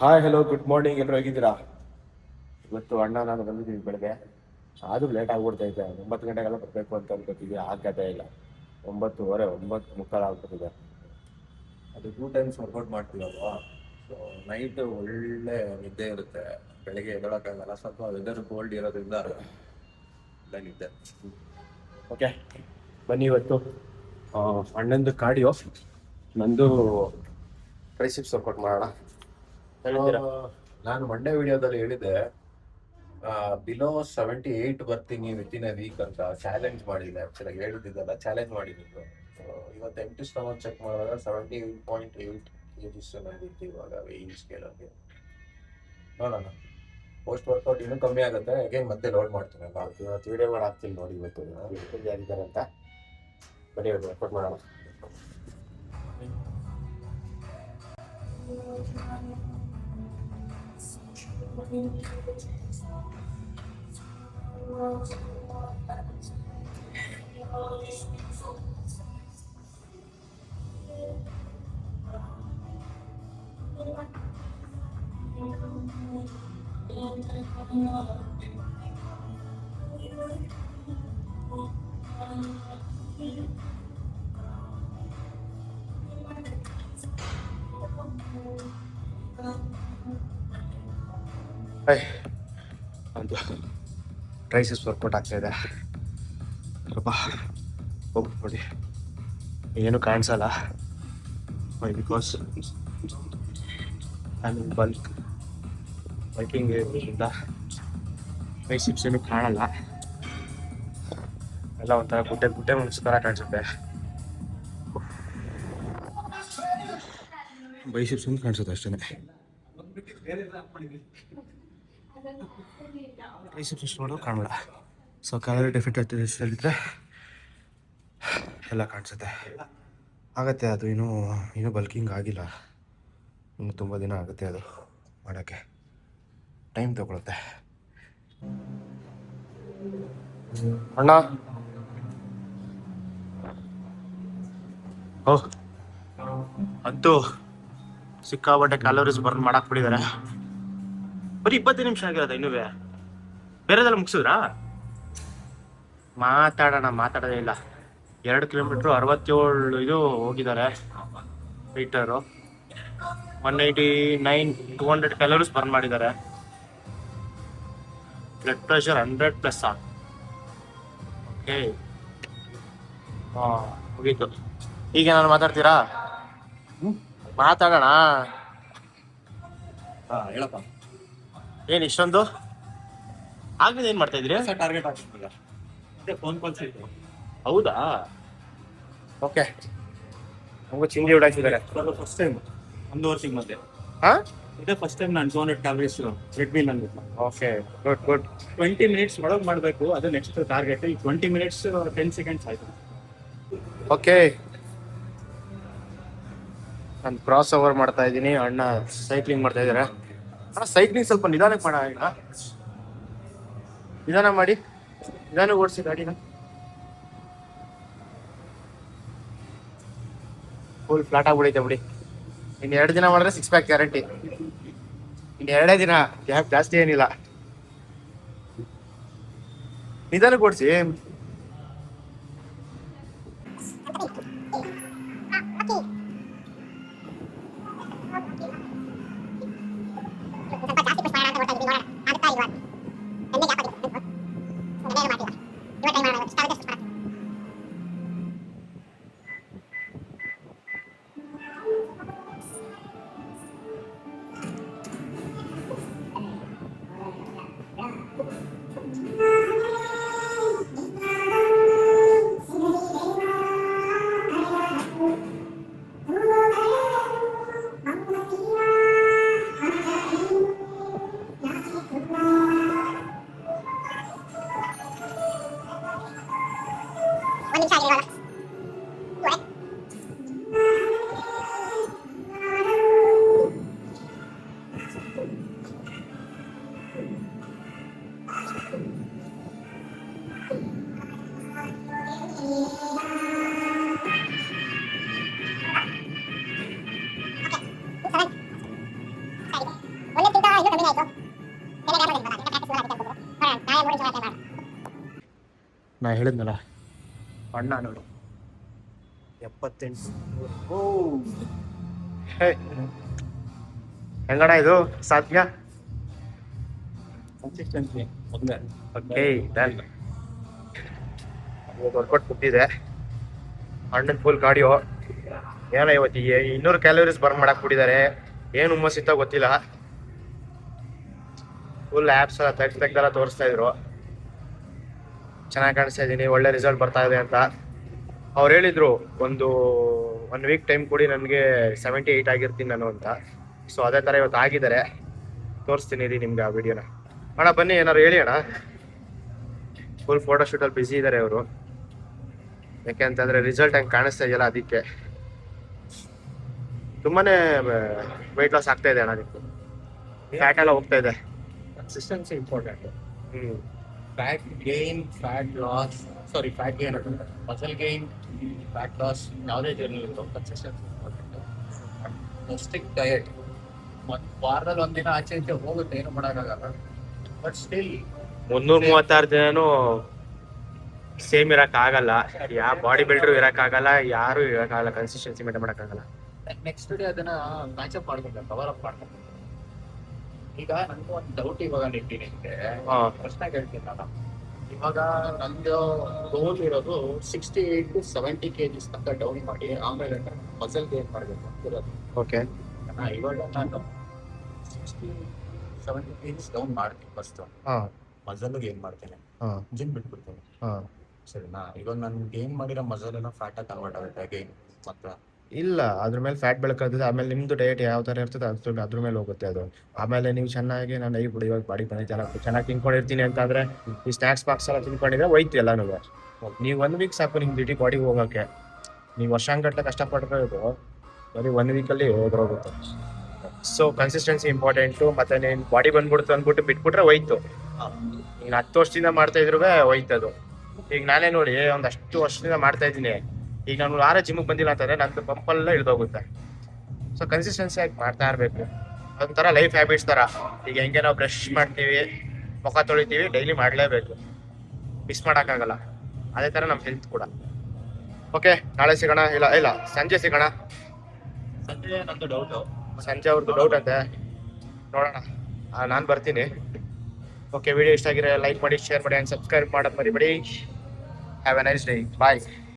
Hi hello good morning, ಎಲ್ಲರೂ ಹೇಗಿದ್ದೀರಾ? ಇವತ್ತು ಅಣ್ಣ ನಾನು ಬಂದಿದ್ದೀವಿ ಬೆಳಗ್ಗೆ. ಆದರೂ ಲೇಟ್ ಆಗ್ಬಿಡ್ತೈತೆ. 9 ಗಂಟೆಗೆಲ್ಲ ಬರಬೇಕು ಅಂತ ಅನ್ಕೋತೀವಿ, ಆಗದೇ ಇಲ್ಲ. 9:30 9:45 ಆಗ್ಬಿಟ್ಟಿದೆ. ಅದು 2 ಟೈಮ್ಸ್ ವರ್ಕೌಟ್ ಮಾಡ್ತೀವಲ್ವಾ, ಸೊ ನೈಟ್ ಒಳ್ಳೆ ನಿದ್ದೆ ಇರುತ್ತೆ, ಬೆಳಗ್ಗೆ ಎದ್ದೇಳಕ್ಕಾಗಲ್ಲ. ಸ್ವಲ್ಪ ವೆದರ್ ಕೋಲ್ಡ್ ಇರೋದ್ರಿಂದ ಒಳ್ಳೆ ನಿದ್ದೆ. ಓಕೆ, ಬನ್ನಿ ಇವತ್ತು ಅಣ್ಣಂದು ಕಾರ್ಡಿಯೋ, ನಂದು ಟ್ರೈಸಿಪ್ಸ್ ವರ್ಕೌಟ್ ಮಾಡೋಣ. ಹೇಳ್ತೀರಾ? ನಾನು ಮಂಡೇ ವಿಡಿಯೋದಲ್ಲಿ ಹೇಳಿದ್ದೆ, ಬಿಲೋ 78 ಬರ್ತೀನಿ ವಿತಿನ್ ಎ ವೀಕ್ ಅಂತ ಚಾಲೆಂಜ್ ಮಾಡಿದ್ದೆ. ಆ್ಯಕ್ಚುಲಾಗಿ ಹೇಳಿದ್ದಲ್ಲ, ಚಾಲೆಂಜ್ ಮಾಡಿದ್ದು. ಇವತ್ತು ಎಂಟಿ ಸ್ಟಮಕ್ ಚೆಕ್ ಮಾಡಿದಾಗ 78.8 kgs ಬಂದಿತ್ತು ಇವಾಗ ವೇಯಿಂಗ್ ಸ್ಕೇಲಲ್ಲಿ. ನೋಡೋಣ, ಪೋಸ್ಟ್ ವರ್ಕೌಟ್ ಇನ್ನೂ ಕಮ್ಮಿ ಆಗುತ್ತೆ, ಅಗೇನ್ ಮತ್ತೆ ಲೋಡ್ ಮಾಡ್ತೀನಲ್ಲ. ಇವತ್ತು ವಿಡಿಯೋ ಮಾಡಿ ಹಾಕ್ತೀನಿ ನೋಡಿ, ಇವತ್ತು ಎಷ್ಟು ಆಗಿದ್ದಾರೆ ಅಂತ. ಬನ್ನಿ ಇವತ್ತು ವರ್ಕೌಟ್ ಮಾಡೋಣ. ಒಂದು ಟ್ರೈಸಿಪ್ಸ್ ವರ್ಕೌಟ್ ಆಗ್ತಾಯಿದೆ. ಸ್ವಲ್ಪ ಹೋಗಿ ನೋಡಿ, ಏನು ಕಾಣಿಸಲ್ಲ, ಬಿಕಾಸ್ ಐ ಮೀನ್ ಬಲ್ಕಿಂಗ್ ಇರೋದ್ರಿಂದ ಟ್ರೈಸಿಪ್ಸ್ ಏನು ಕಾಣಲ್ಲ. ಎಲ್ಲ ಒಂಥರ ಗುಡ್ಡೆ ಗುಡ್ಡೆ ಮುನ್ಸು ಥರ ಕಾಣಿಸುತ್ತೆ. ಬೈಸಿಪ್ಸ್ ಒಂದು ಕಾಣಿಸುತ್ತೆ ಅಷ್ಟೇ. ಟ್ರೈಸಿಪ್ಸ್ ಅಷ್ಟು ನೋಡೋದು ಕಾಣಲ್ಲ. ಸೊ ಕ್ಯಾಲರಿ ಡೆಫಿಸಿಟ್ ಇದ್ದರೆ ಎಲ್ಲ ಕಾಣಿಸುತ್ತೆ. ಆಗುತ್ತೆ, ಅದು ಇನ್ನೂ ಬಲ್ಕಿಂಗ್ ಆಗಿಲ್ಲ. ಇನ್ನು ತುಂಬ ದಿನ ಆಗುತ್ತೆ ಅದು ಮಾಡೋಕ್ಕೆ, ಟೈಮ್ ತಗೊಳುತ್ತೆ. ಅಣ್ಣ ಅಂತೂ ಸಿಕ್ಕಾಬಟ್ಟೆ ಕ್ಯಾಲೋರೀಸ್ ಬರ್ನ್ ಮಾಡಕ್ ಬಿಟ್ಟಿದ್ದಾರೆ. ಬರೀ 20 ನಿಮಿಷ ಆಗಿರೋದ, ಇನ್ನೂ ಬೇರೆದೆಲ್ಲ ಮುಗಿಸಿದ್ರಾ? ಮಾತಾಡೋದೇ ಇಲ್ಲ. 2 ಕಿಲೋಮೀಟ್ರು 67 ಇದು ಹೋಗಿದ್ದಾರೆ ಮೀಟರು. 189 200 ಕ್ಯಾಲೋರೀಸ್ ಬರ್ನ್ ಮಾಡಿದ್ದಾರೆ. Blood pressure 100+. ಓಕೆ, ಮುಗೀತು. ಈಗ ನಾನು ಮಾತಾಡ್ತೀರಾ? ಮಾತಾಡೋಣ. ಹೇಳಪ್ಪ, ಏನು ಇಷ್ಟೊಂದು ಆಗ್ಲಿಲ್ಲ? ಏನು ಮಾಡ್ತಾ ಇದ್ರಿ? ಟಾರ್ಗೆಟ್ ಆಗ್ತಿಲ್ಲ, ಫೋನ್ ಕಾಲ್ಸ್ ಇತ್ತು. ಹೌದಾ? ಓಕೆ, ನಮಗೂ ಚಿಂದಿ ಉಡಾಯಿಸಿದ್ದಾರೆ. ಫಸ್ಟ್ ಟೈಮ್ 1 ವರ್ಷಕ್ಕೆ ಮತ್ತೆ ಹಾಂ, ಇದೇ ಫಸ್ಟ್ ಟೈಮ್ ನಾನು 200 ಕ್ಯಾಲರೀಸ್ ಟ್ರೆಡ್ಮಿಲ್ ಅಂದ್ಬಿಟ್ಟು. Okay, good. 20 ಮಿನಿಟ್ಸ್ ಒಳಗೆ ಮಾಡಬೇಕು, ಅದು ನೆಕ್ಸ್ಟ್ ಟಾರ್ಗೆಟ್. ಈ 20 ಮಿನಿಟ್ಸ್ 10 ಸೆಕೆಂಡ್ಸ್ ಆಯಿತು. ಓಕೆ, ನಾನು ಕ್ರಾಸ್ ಓವರ್ ಮಾಡ್ತಾ ಇದ್ದೀನಿ, ಅಣ್ಣ ಸೈಕ್ಲಿಂಗ್ ಮಾಡ್ತಾ ಇದ್ದಾರೆ. ಅಣ್ಣ ಸೈಕ್ಲಿಂಗ್ ಸ್ವಲ್ಪ ನಿಧಾನಕ್ಕೆ ಮಾಡೋಣ. ಈಗ ನಿಧಾನ ಮಾಡಿ, ನಿಧಾನ ಓಡಿಸಿ ಗಾಡಿನ. ಫುಲ್ ಫ್ಲಾಟ್ ಆಗ್ಬಿಡೈತೆ ಬಿಡಿ. ಇನ್ನು 2 ದಿನ ಮಾಡಿದ್ರೆ 6 ಪ್ಯಾಕ್ ಗ್ಯಾರಂಟಿ. ಇನ್ನು 2 ದಿನ, ಗ್ಯಾಪ್ ಜಾಸ್ತಿ ಏನಿಲ್ಲ. ನಿಧಾನಕ್ಕೆ ಓಡಿಸಿ. ನಾ ಹೇಳಿದ್ನಲ್ಲ ಅಣ್ಣ ನೋಡು 78. ಹೆಂಗಣ ಇದು ಸಾಧ್ಯ? Consistency okay done. ವರ್ಕೌಟ್ ಕೂತಿದೆ ಅಣ್ಣನ ಫುಲ್ ಕಾರ್ಡಿಯೋ. ಏನೋ ಇವತ್ತಿಗೆ 200 ಕ್ಯಾಲೋರೀಸ್ ಬರ್ನ್ ಮಾಡಕ್ ಬಿಟ್ಟಿದ್ದಾರೆ. ಏನು ಹುಮ್ಮಸ್ಸಿತ್ತ ಗೊತ್ತಿಲ್ಲ. ಫುಲ್ ಆ್ಯಪ್ಸ್ ತೆಗ್ದೆಲ್ಲ ತೋರಿಸ್ತಾ ಇದ್ರು. ಚೆನ್ನಾಗಿ ಕಾಣಿಸ್ತಾ ಇದ್ದೀನಿ, ಒಳ್ಳೆ ರಿಸಲ್ಟ್ ಬರ್ತಾ ಇದೆ ಅಂತ ಅವ್ರು ಹೇಳಿದ್ರು. ಒನ್ ವೀಕ್ ಟೈಮ್ ಕೊಡಿ, ನನಗೆ 78 ಆಗಿರ್ತೀನಿ ನಾನು ಅಂತ. ಸೊ ಅದೇ ಥರ ಇವತ್ತು ಆಗಿದ್ದಾರೆ. ತೋರಿಸ್ತೀನಿ ರೀ ನಿಮ್ಗೆ ಆ ವಿಡಿಯೋನ. ಅಣ್ಣ ಬನ್ನಿ, ಏನಾರು ಹೇಳಿ ಅಣ್ಣ. ಫುಲ್ ಫೋಟೋಶೂಟಲ್ಲಿ ಬ್ಯುಸಿ ಇದ್ದಾರೆ ಅವರು. ಯಾಕೆ ಅಂತಂದರೆ ರಿಸಲ್ಟ್ ಹಂಗೆ ಕಾಣಿಸ್ತಾ ಇದೆಯಲ್ಲ, ಅದಕ್ಕೆ. ತುಂಬಾನೇ ವೆಯ್ಟ್ ಲಾಸ್ ಆಗ್ತಾ ಇದೆ ಅಣ್ಣ. ನಿಮ್ಗೆ ಫ್ಯಾಟ್ ಎಲ್ಲ ಹೋಗ್ತಾ ಇದೆ. Consistency important. Hmm fat gain, fat loss, sorry fat gain ಅಂತ ಮಸಲ್ ಗೇನ್, ಫ್ಯಾಟ್ ಲಾಸ್ ಯಾವುದೇ ಜರ್ನಿ ಇತ್ತು, ಕನ್ಸಿಸ್ಟೆನ್ಸಿ ಇಂಪಾರ್ಟೆಂಟ್. Stick diet. ವಾರದಲ್ಲಿ ಒಂದಿನ ಆಚೆ ಈಚೆ ಹೋಗುತ್ತೆ, ಏನು ಮಾಡೋಕ್ಕಾಗಲ್ಲ. ಬಟ್ ಸ್ಟಿಲ್ 336 ದಿನನೂ ಸೇಮ್ ಇರೋಕ್ಕಾಗಲ್ಲ. ಯಾವ ಬಾಡಿ ಬಿಲ್ಡರು ಇರೋಕ್ಕಾಗಲ್ಲ, ಯಾರು ಇರೋಕ್ಕಾಗಲ್ಲ, ಕನ್ಸಿಸ್ಟೆನ್ಸಿ ಮೇಂಟೈನ್ ಮಾಡೋಕ್ಕಾಗಲ್ಲ. ನೆಕ್ಸ್ಟ್ ಡೇ ಅದನ್ನ ಮ್ಯಾಚಪ್ ಮಾಡ್ಬೇಕು, ಕವರ್ ಅಪ್ ಮಾಡ್ಬೇಕು. ಈಗ ನನಗೂ ಒಂದು ಡೌಟ್ ಇವಾಗ ನಿಂಗೆ ಪ್ರಶ್ನೆ ಕೇಳ್ತೀನಿ ನಾನು. ಇವಾಗ ನಂದು ಗೋಲ್ ಇರೋದು 68 to 70 kg ತನಕ ಡೌನ್ ಮಾಡಿ ಆಮೇಲೆ ಮಸಲ್ ಗೇನ್ ಮಾಡಬೇಕು ಅಂತಿರೋದು. ಓಕೆ. ಇವಾಗ ನಾನು 60-70 kg ಡೌನ್ ಮಾಡ್ತೀನಿ ಫಸ್ಟ್. ಮಸಲ್ ಗೇನ್ ಮಾಡ್ತೇನೆ, ಜಿಮ್ ಬಿಟ್ಬಿಡ್ತೇನೆ. ಸರಿನಾ? ಇವಾಗ ನಾನು ಗೇನ್ ಮಾಡಿರೋ ಮಸಲ್ ಎಲ್ಲ ಫ್ಯಾಟ್ ಆಗಿ ಕನ್ವರ್ಟ್ ಆಗುತ್ತೆ ಗೇನ್ ಮಾತ್ರ. ಇಲ್ಲ, ಅದ್ರ ಮೇಲೆ ಫ್ಯಾಟ್ ಬೆಳ್ಕೊಳ್ತದೆ. ಆಮೇಲೆ ನಿಮ್ದು ಡಯಟ್ ಯಾವ ಥರ ಇರ್ತದೆ ಅದ್ರ ಮೇಲೆ ಹೋಗುತ್ತೆ ಅದು. ಆಮೇಲೆ ನೀವು ಚೆನ್ನಾಗಿ ನಾನು ಬಿಡಿ ಇವಾಗ ಬಾಡಿ ಬಂದೈತೆ ಚೆನ್ನಾಗಿ ತಿನ್ಕೊಂಡಿರ್ತೀನಿ ಅಂತಂದ್ರೆ ಈ ಸ್ನ್ಯಾಕ್ಸ್ ಬಾಕ್ಸ್ ಎಲ್ಲ ತಿನ್ಕೊಂಡಿದ್ರೆ ಹೋಯ್ತು ಎಲ್ಲನೂ. ನೀವು 1 ವೀಕ್ ಸಾಕು ನಿಮ್ದು ಇಡೀ ಬಾಡಿ ಹೋಗೋಕ್ಕೆ. ನೀವು ವರ್ಷಾಂಗಟ್ಲೆ ಕಷ್ಟಪಟ್ಟಿರೋದು ಬರೀ 1 ವೀಕಲ್ಲಿ ಹೋಗುತ್ತೆ. So consistency important. ಮತ್ತೆ ನೀನು ಬಾಡಿ ಬಂದ್ಬಿಡ್ತು ಅಂದ್ಬಿಟ್ಟು ಬಿಟ್ಬಿಟ್ರೆ ಹೋಯ್ತು. ನೀನು 10 ವರ್ಷದಿಂದ ಮಾಡ್ತಾ ಇದ್ರು ಹೋಯ್ತದು. ಈಗ ನಾನೇ ನೋಡಿ ಒಂದಷ್ಟು ವರ್ಷದಿಂದ ಮಾಡ್ತಾ ಇದ್ದೀನಿ. ಈಗ ನಾನು ವಾರ ಜಿಮ್ಗೆ ಬಂದಿಲ್ಲ ಅಂತಂದ್ರೆ ನಂದು ಪಂಪೆಲ್ಲ ಇಳಿದೋಗುತ್ತೆ. ಸೊ ಕನ್ಸಿಸ್ಟೆನ್ಸಿ ಆಗಿ ಮಾಡ್ತಾ ಇರಬೇಕು. ಅದೊಂಥರ ಲೈಫ್ ಹ್ಯಾಬಿಟ್ಸ್ ಥರ. ಈಗ ಹೆಂಗೆ ನಾವು ಬ್ರಷ್ ಮಾಡ್ತೀವಿ, ಮುಖ ತೊಳಿತೀವಿ, ಡೈಲಿ ಮಾಡಲೇಬೇಕು, ಮಿಸ್ ಮಾಡೋಕ್ಕಾಗಲ್ಲ. ಅದೇ ಥರ ನಮ್ಮ ಹೆಲ್ತ್ ಕೂಡ. ಓಕೆ, ನಾಳೆ ಸಿಗೋಣ. ಇಲ್ಲ ಸಂಜೆ ಸಿಗೋಣ. ಸಂಜೆ ನಂದು ಡೌಟು. ಸಂಜೆ ಅವ್ರದ್ದು ಡೌಟ್ ಅಂತೆ, ನೋಡೋಣ. ನಾನು ಬರ್ತೀನಿ. ಓಕೆ, ವಿಡಿಯೋ ಇಷ್ಟ ಆಗಿರೋ ಲೈಕ್ ಮಾಡಿ, ಶೇರ್ ಮಾಡಿ ಆ್ಯಂಡ್ ಸಬ್ಸ್ಕ್ರೈಬ್ ಮಾಡೋದು ಮರಿಬೇಡಿ. Have a nice day. Bye.